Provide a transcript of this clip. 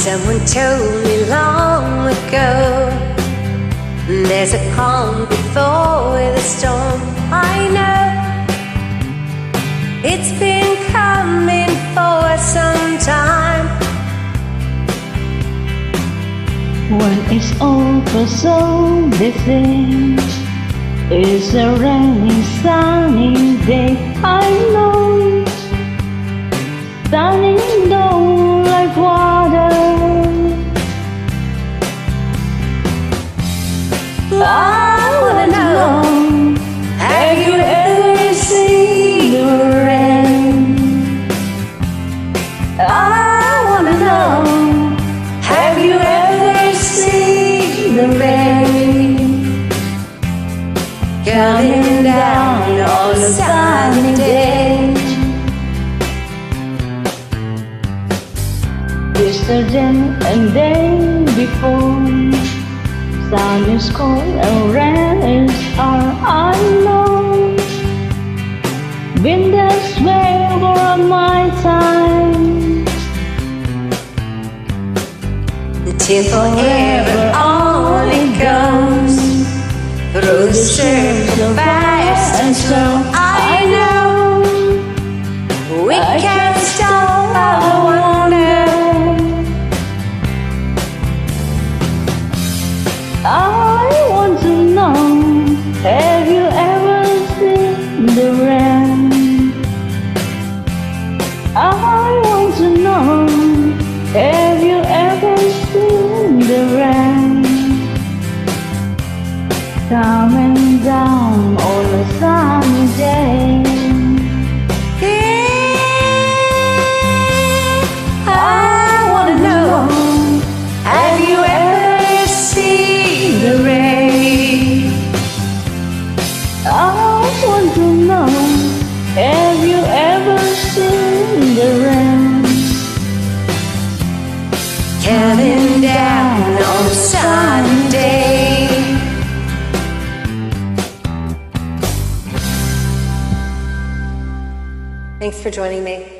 Someone told me long ago, there's a calm before the storm. I know it's been coming for some time. When it's over so different, it's a rainy sunny day. I know, standing down like water. I wanna know, have you ever seen the rain? I wanna know, have you ever seen the rain? Coming down on a sunny day. Yesterday and day before, sun is cold and rain is hard. I know, been this way for my time. Till forever only goes through the streams of fast and slow. I know we can't stop our wonder. I want to know, have you ever seen the rain? I want to know, have you ever seen the rain? Coming down on a sunny day. I wanna know, have you ever seen the rain? I want to know, have you ever seen the rain? Coming down on a sunny day. Thanks for joining me.